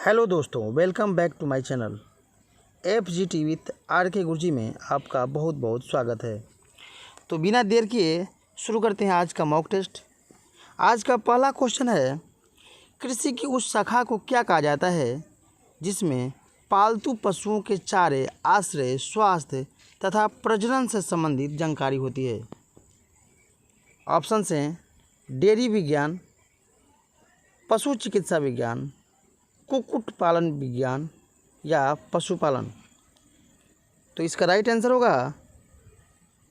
Hello दोस्तों, welcome back to my channel FGT with RK Guruji में आपका बहुत बहुत स्वागत है। तो बिना देर किए शुरू करते हैं आज का मॉक टेस्ट। आज का पहला क्वेश्चन है, कृषि की उस शाखा को क्या कहा जाता है जिसमें पालतू पशुओं के चारे, आश्रय, स्वास्थ्य तथा प्रजनन से संबंधित जानकारी होती है। ऑप्शंस हैं डेयरी विज्ञान, पशु चिकित्सा विज्ञान, कुक्कुट पालन विज्ञान या पशुपालन। तो इसका राइट आंसर होगा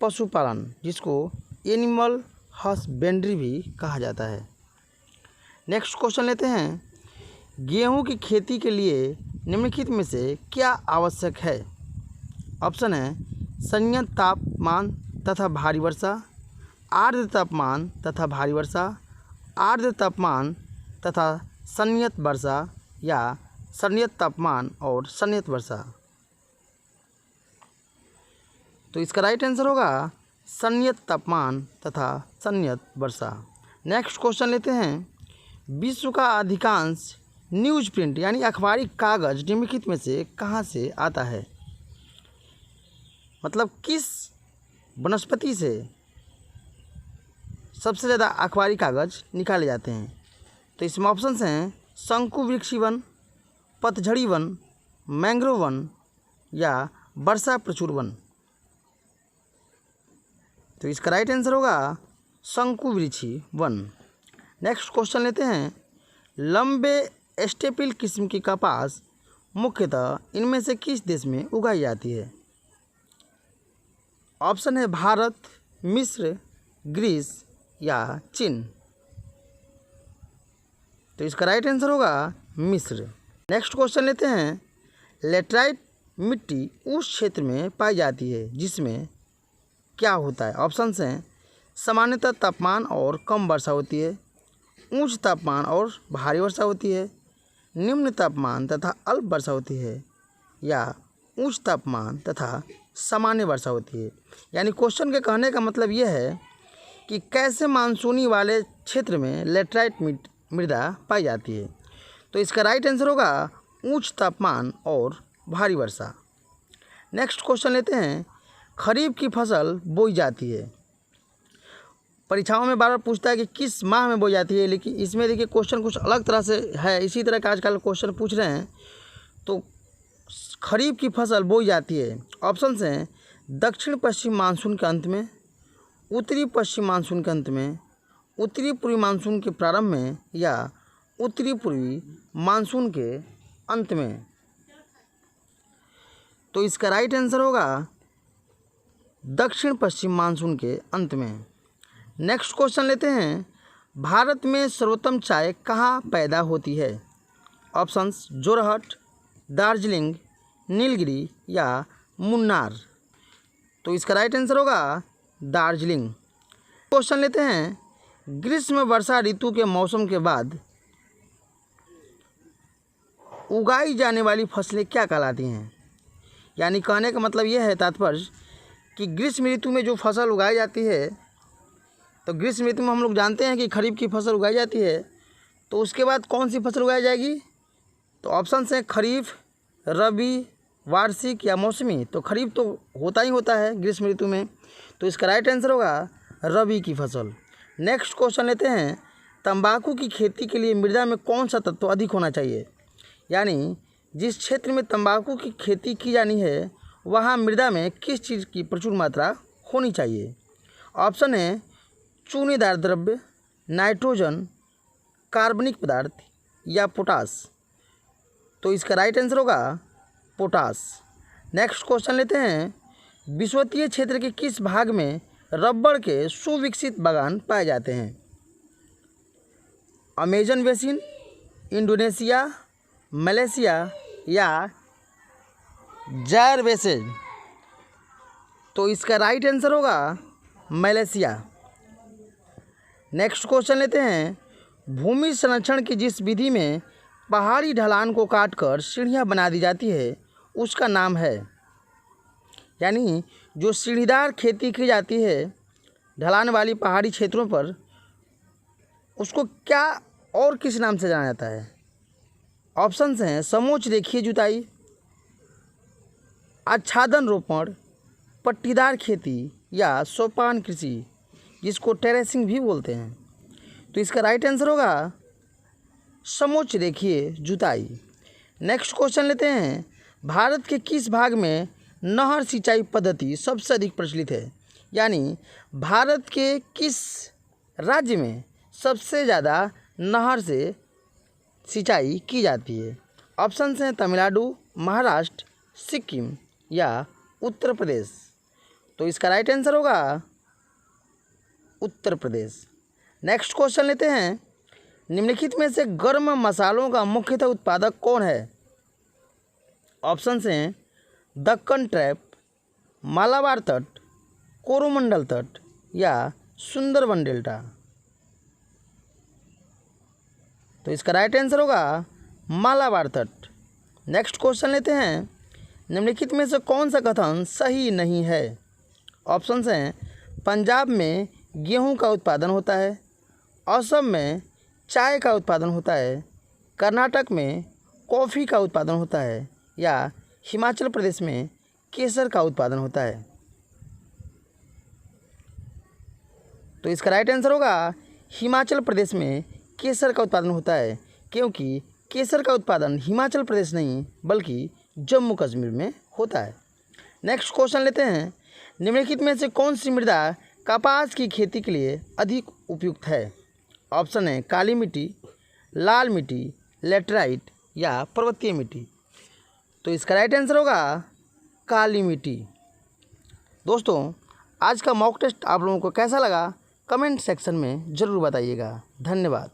पशुपालन, जिसको एनिमल हस्बेंड्री भी कहा जाता है। नेक्स्ट क्वेश्चन लेते हैं, गेहूं की खेती के लिए निम्नलिखित में से क्या आवश्यक है। ऑप्शन है संयत तापमान तथा भारी वर्षा, आर्द्र तापमान तथा भारी वर्षा, आर्द्र तापमान तथा संयत वर्षा या संयत तापमान और संयत वर्षा। तो इसका राइट आंसर होगा संयत तापमान तथा संयत वर्षा। नेक्स्ट क्वेश्चन लेते हैं, विश्व का अधिकांश न्यूज प्रिंट यानी अखबारी कागज निम्नलिखित में से कहाँ से आता है। मतलब किस वनस्पति से सबसे ज़्यादा अखबारी कागज निकाले जाते हैं। तो इसमें ऑप्शंस हैं शंकुवृक्षी वन, पतझड़ी वन, मैंग्रोव वन या वर्षा प्रचुर वन। तो इसका राइट आंसर होगा शंकुवृक्षी वन। नेक्स्ट क्वेश्चन लेते हैं, लंबे स्टेपिल किस्म की कपास मुख्यतः इनमें से किस देश में उगाई जाती है। ऑप्शन है भारत, मिस्र, ग्रीस या चीन। तो इसका राइट आंसर होगा मिस्र। नेक्स्ट क्वेश्चन लेते हैं, लेटराइट मिट्टी उस क्षेत्र में पाई जाती है जिसमें क्या होता है। ऑप्शंस हैं सामान्यतः तापमान और कम वर्षा होती है, उच्च तापमान और भारी वर्षा होती है, निम्न तापमान तथा अल्प वर्षा होती है या उच्च तापमान तथा सामान्य वर्षा होती है। यानी क्वेश्चन के कहने का मतलब यह है कि कैसे मानसूनी वाले क्षेत्र में लेटराइट मृदा पाई जाती है। तो इसका राइट आंसर होगा उच्च तापमान और भारी वर्षा। नेक्स्ट क्वेश्चन लेते हैं, खरीफ की फसल बोई जाती है। परीक्षाओं में बार बार पूछता है कि किस माह में बोई जाती है, लेकिन इसमें देखिए क्वेश्चन कुछ अलग तरह से है। इसी तरह का आजकल क्वेश्चन पूछ रहे हैं। तो खरीफ की फसल बोई जाती है, ऑप्शंस हैं दक्षिण पश्चिम मानसून के अंत में, उत्तरी पश्चिम मानसून के अंत में, उत्तरी पूर्वी मानसून के प्रारंभ में या उत्तरी पूर्वी मानसून के अंत में। तो इसका राइट आंसर होगा दक्षिण पश्चिम मानसून के अंत में। नेक्स्ट क्वेश्चन लेते हैं, भारत में सर्वोत्तम चाय कहाँ पैदा होती है। ऑप्शंस जोरहट, दार्जिलिंग, नीलगिरी या मुन्नार। तो इसका राइट आंसर होगा दार्जिलिंग। क्वेश्चन लेते हैं, ग्रीष्म वर्षा ऋतु के मौसम के बाद उगाई जाने वाली फसलें क्या कहलाती हैं। यानी कहने का मतलब यह है तात्पर्य कि ग्रीष्म ऋतु में जो फसल उगाई जाती है, तो ग्रीष्म ऋतु में हम लोग जानते हैं कि खरीफ की फसल उगाई जाती है। तो उसके बाद कौन सी फसल उगाई जाएगी। तो ऑप्शन हैं खरीफ, रबी, वार्षिक या मौसमी। तो खरीफ तो होता ही होता है ग्रीष्म ऋतु में, तो इसका राइट आंसर होगा रबी की फसल। नेक्स्ट क्वेश्चन लेते हैं, तंबाकू की खेती के लिए मृदा में कौन सा तत्व अधिक होना चाहिए। यानी जिस क्षेत्र में तंबाकू की खेती की जानी है वहाँ मृदा में किस चीज़ की प्रचुर मात्रा होनी चाहिए। ऑप्शन है चूनेदार द्रव्य, नाइट्रोजन, कार्बनिक पदार्थ या पोटास। तो इसका राइट आंसर होगा पोटास। नेक्स्ट क्वेश्चन लेते हैं, विषुवतीय क्षेत्र के किस भाग में रबड़ के सुविकसित बागान पाए जाते हैं। अमेजन बेसिन, इंडोनेशिया, मलेशिया या जायर बेसिन। तो इसका राइट आंसर होगा मलेशिया। नेक्स्ट क्वेश्चन लेते हैं, भूमि संरक्षण की जिस विधि में पहाड़ी ढलान को काटकर सीढ़ियाँ बना दी जाती है उसका नाम है। यानी जो सीढ़ीदार खेती की जाती है ढलान वाली पहाड़ी क्षेत्रों पर, उसको क्या और किस नाम से जाना जाता है। ऑप्शंस हैं समोच्च रेखीय जुताई, आच्छादन रोपण, पट्टीदार खेती या सोपान कृषि, जिसको टेरेसिंग भी बोलते हैं। तो इसका राइट आंसर होगा समोच्च रेखीय जुताई। नेक्स्ट क्वेश्चन लेते हैं, भारत के किस भाग में नहर सिंचाई पद्धति सबसे अधिक प्रचलित है? यानी भारत के किस राज्य में सबसे ज़्यादा नहर से सिंचाई की जाती है? ऑप्शंस हैं तमिलनाडु, महाराष्ट्र, सिक्किम या उत्तर प्रदेश। तो इसका राइट आंसर होगा उत्तर प्रदेश। नेक्स्ट क्वेश्चन लेते हैं, निम्नलिखित में से गर्म मसालों का मुख्यतः उत्पादक कौन है? ऑप्शंस हैं दक्कन ट्रैप, मालाबार तट, कोरोमंडल तट या सुंदरबन डेल्टा। तो इसका राइट आंसर होगा मालाबार तट। नेक्स्ट क्वेश्चन लेते हैं, निम्नलिखित में से कौन सा कथन सही नहीं है? ऑप्शंस हैं पंजाब में गेहूं का उत्पादन होता है, असम में चाय का उत्पादन होता है, कर्नाटक में कॉफ़ी का उत्पादन होता है या हिमाचल प्रदेश में केसर का उत्पादन होता है। तो इसका राइट आंसर होगा हिमाचल प्रदेश में केसर का उत्पादन होता है, क्योंकि केसर का उत्पादन हिमाचल प्रदेश नहीं बल्कि जम्मू कश्मीर में होता है। नेक्स्ट क्वेश्चन लेते हैं, निम्नलिखित में से कौन सी मृदा कपास की खेती के लिए अधिक उपयुक्त है? ऑप्शन है काली मिट्टी, लाल मिट्टी, लेटराइट या पर्वतीय मिट्टी। तो इसका राइट आंसर होगा काली मिट्टी। दोस्तों, आज का मॉक टेस्ट आप लोगों को कैसा लगा कमेंट सेक्शन में ज़रूर बताइएगा। धन्यवाद।